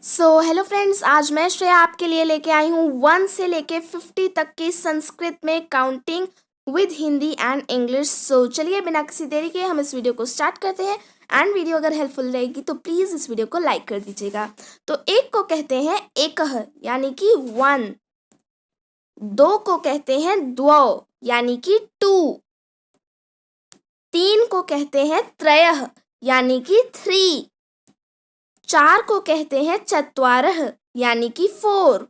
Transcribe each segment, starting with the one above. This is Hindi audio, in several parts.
हेलो फ्रेंड्स, आज मैं श्रेया आपके लिए लेके आई हूँ 1 से लेके 50 तक की संस्कृत में counting with Hindi and English. चलिए बिना किसी देरी के हम इस वीडियो को स्टार्ट करते हैं। एंड वीडियो अगर हेल्पफुल रहेगी तो प्लीज़ इस वीडियो को लाइक कर दीजिएगा। तो एक को कहते हैं एकह यानी कि 1। दो को कहते हैं द्वौ यानी कि 2। तीन को कहते हैं त्रयः यानी कि 3। चार को कहते हैं चत्वारः यानी कि 4।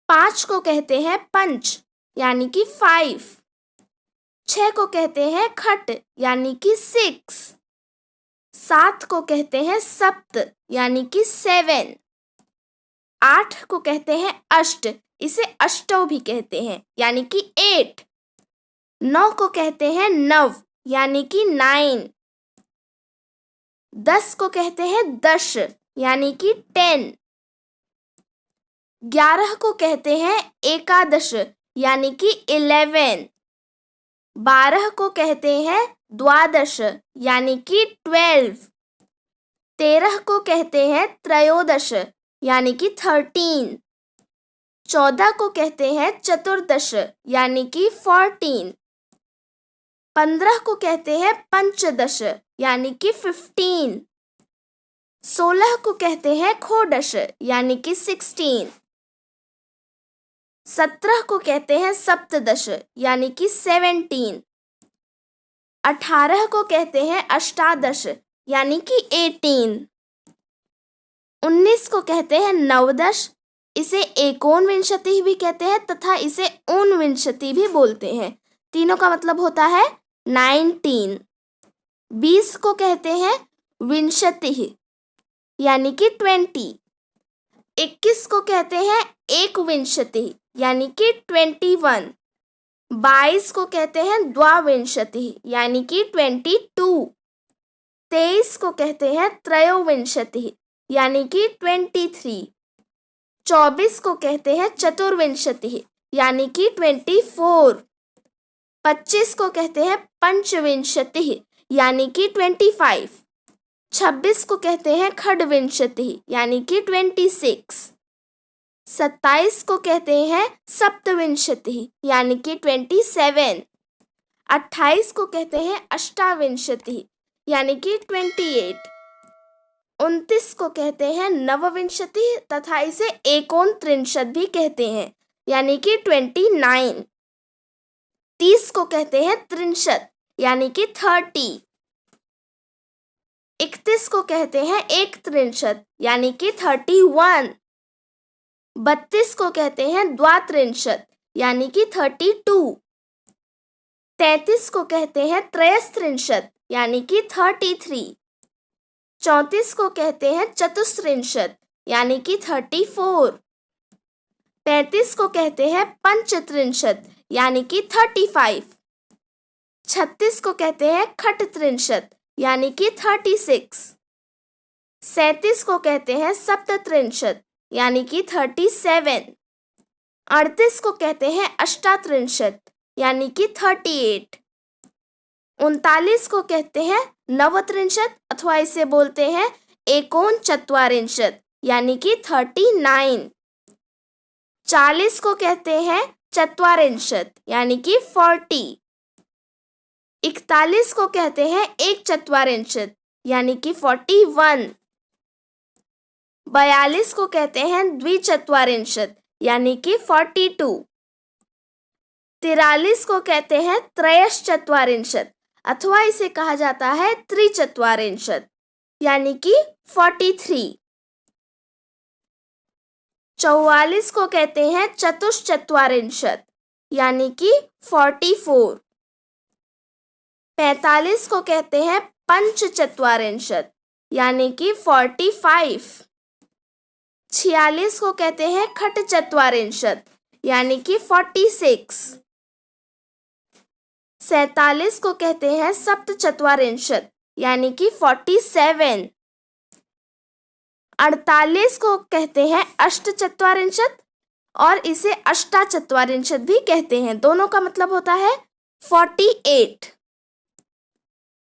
5 को कहते हैं पंच यानी कि 5। 6 को कहते हैं खट यानी कि 6। 7 को कहते हैं सप्त यानी कि 7। 8 को कहते हैं अष्ट, इसे अष्टौ भी कहते हैं यानी कि 8। 9 को कहते हैं नव यानी कि 9। 10 को कहते हैं दश यानी कि 10। 11 को कहते हैं एकादश यानी कि 11। 12 को कहते हैं द्वादश यानी कि 12। 13 को कहते हैं त्रयोदश यानी कि 13। 14 को कहते हैं चतुर्दश यानी कि 14। 15 को कहते हैं पंचदश यानी कि 15। 16 को कहते हैं खोडश यानी कि 16। 17 को कहते हैं सप्तदश यानी कि 17। 18 को कहते हैं अष्टादश यानी कि 18। 19 को कहते हैं नवदश, इसे एकोनविंशति भी कहते हैं तथा इसे ऊनविंशति भी बोलते हैं। तीनों का मतलब होता है 19। 20 को कहते हैं विंशति यानी कि 20। 21 को कहते हैं एकविंशति यानी कि 21। 22 को कहते हैं द्वाविंशति यानी कि 22। 23 को कहते हैं त्रयोविंशति यानी कि 23। 24 को कहते हैं चतुर्विंशति यानी कि 24। 25 को कहते हैं पंचविंशति यानी कि 25। 26 को कहते हैं खड्विंशति यानी कि 26। 27 को कहते हैं सप्तविंशति यानी कि 27। 28 को कहते हैं अष्टाविंशति यानी कि 28। 29 को कहते हैं नवविंशति तथा इसे एकोनत्रिंशत् भी कहते हैं यानी कि 29। 30 को कहते हैं त्रिंशत् यानी कि 30। 31 को कहते हैं एकत्रिंशत् यानी कि 31। 32 को कहते हैं द्वात्रिंशत् यानी कि 32। 33 को कहते हैं त्रयस्त्रिंशत् यानी कि 33। 34 को कहते हैं चतुस्त्रिंशत् यानी कि 34। 35 को कहते हैं पंचत्रिंशत् यानी कि 35। 36 को कहते हैं खट्त्रिंशत् यानी कि 36। 37 को कहते हैं सप्तत्रिंशत् यानी कि 37। 38 को कहते हैं अष्टात्रिंशत् यानी कि 38। 39 को कहते हैं नवत्रिंशत् अथवा इसे बोलते हैं एकोनचत्वारिंशत् यानी कि 39। 40 को कहते हैं चत्वारिंशत् यानी कि 40। 41 को कहते हैं एकचत्वारिंशत् यानी कि 41। 42 को कहते हैं द्विचत्वारिंशत् यानी कि 42। 43 को कहते हैं त्रयश्चत्वारिंशत् अथवा इसे कहा जाता है त्रिचत्वारिंशत् यानी कि 43। 44 को कहते हैं चतुश्चत्वारिंशत् यानी कि 44। 45 को कहते हैं पंचचत्वारिंशत् यानी कि 45। 46 को कहते हैं खट्चत्वारिंशत् यानी कि 46। 47 को कहते हैं सप्तचत्वारिंशत् यानी कि 47। 48 को कहते हैं अष्टचत्वारिंशत् और इसे अष्टाचत्वारिंशत् भी कहते हैं। दोनों का मतलब होता है 48।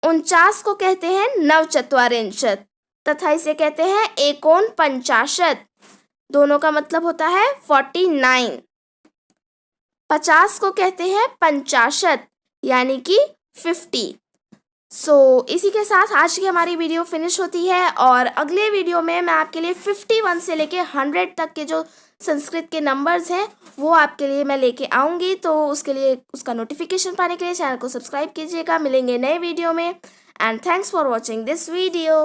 49 को कहते हैं नवचत्वारिंशत् तथा इसे कहते हैं एकोन पंचाशत। दोनों का मतलब होता है 49। 50 को कहते हैं पंचाशत यानी कि 50। इसी के साथ आज की हमारी वीडियो फिनिश होती है और अगले वीडियो में मैं आपके लिए 51 से लेके 100 तक के जो संस्कृत के नंबर्स हैं वो आपके लिए मैं लेके आऊँगी। तो उसके लिए उसका नोटिफिकेशन पाने के लिए चैनल को सब्सक्राइब कीजिएगा। मिलेंगे नए वीडियो में and thanks for watching this video.